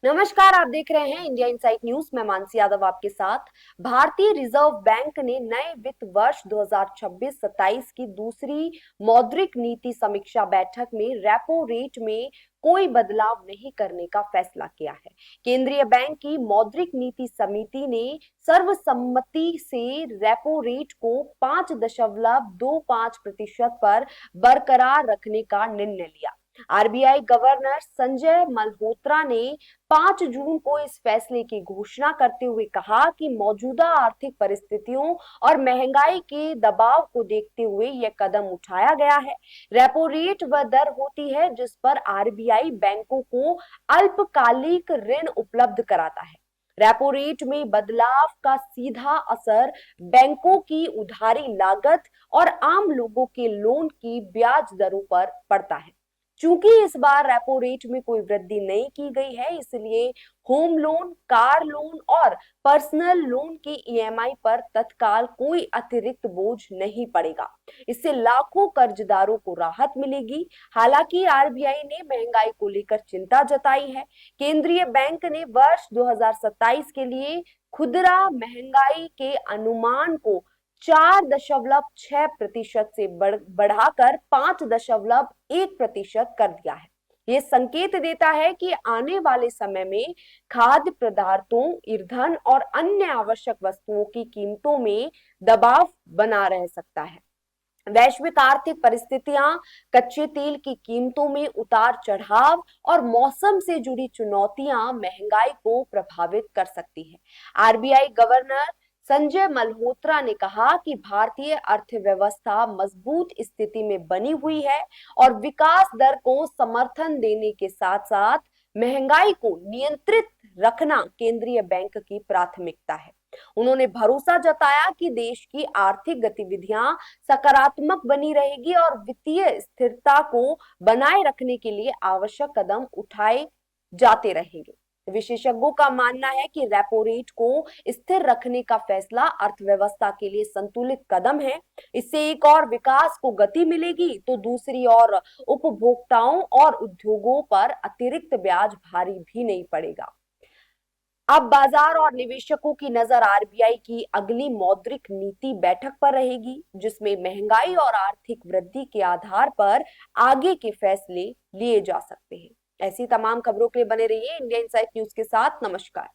नमस्कार, आप देख रहे हैं इंडिया इनसाइट न्यूज। मैं मानसी यादव आपके साथ। भारतीय रिजर्व बैंक ने नए वित्त वर्ष 2026-27 की दूसरी मौद्रिक नीति समीक्षा बैठक में रेपो रेट में कोई बदलाव नहीं करने का फैसला किया है। केंद्रीय बैंक की मौद्रिक नीति समिति ने सर्वसम्मति से रेपो रेट को 5.25% पर बरकरार रखने का निर्णय लिया। आरबीआई गवर्नर संजय मल्होत्रा ने 5 जून को इस फैसले की घोषणा करते हुए कहा कि मौजूदा आर्थिक परिस्थितियों और महंगाई के दबाव को देखते हुए यह कदम उठाया गया है। रेपो रेट वह दर होती है जिस पर आरबीआई बैंकों को अल्पकालिक ऋण उपलब्ध कराता है। रेपो रेट में बदलाव का सीधा असर बैंकों की उधारी लागत और आम लोगों के लोन की ब्याज दरों पर पड़ता है। चूंकि इस बार रेपो रेट में कोई वृद्धि नहीं की गई है, इसलिए होम लोन, कार लोन और पर्सनल लोन की ईएमआई पर तत्काल कोई अतिरिक्त बोझ नहीं पड़ेगा। इससे लाखों कर्जदारों को राहत मिलेगी। हालांकि आरबीआई ने महंगाई को लेकर चिंता जताई है। केंद्रीय बैंक ने वर्ष 2027 के लिए खुदरा महंगाई के अनुमान को 4.6% से बढ़ाकर 5.1% कर दिया है। ये संकेत देता है कि आने वाले समय में खाद्य पदार्थों, ईंधन और अन्य आवश्यक वस्तुओं की कीमतों में दबाव बना रह सकता है। वैश्विक आर्थिक परिस्थितियां, कच्चे तेल की कीमतों में उतार चढ़ाव और मौसम से जुड़ी चुनौतियां महंगाई को प्रभावित कर सकती है। आरबीआई गवर्नर संजय मल्होत्रा ने कहा कि भारतीय अर्थव्यवस्था मजबूत स्थिति में बनी हुई है और विकास दर को समर्थन देने के साथ साथ महंगाई को नियंत्रित रखना केंद्रीय बैंक की प्राथमिकता है। उन्होंने भरोसा जताया कि देश की आर्थिक गतिविधियां सकारात्मक बनी रहेगी और वित्तीय स्थिरता को बनाए रखने के लिए आवश्यक कदम उठाए जाते रहेंगे। विशेषज्ञों का मानना है कि रेपो रेट को स्थिर रखने का फैसला अर्थव्यवस्था के लिए संतुलित कदम है। इससे एक और विकास को गति मिलेगी तो दूसरी ओर उपभोक्ताओं और उद्योगों पर अतिरिक्त ब्याज भारी भी नहीं पड़ेगा। अब बाजार और निवेशकों की नजर आरबीआई की अगली मौद्रिक नीति बैठक पर रहेगी, जिसमें महंगाई और आर्थिक वृद्धि के आधार पर आगे के फैसले लिए जा सकते हैं। ऐसी तमाम खबरों के लिए बने रहिए इंडिया इनसाइट न्यूज के साथ। नमस्कार।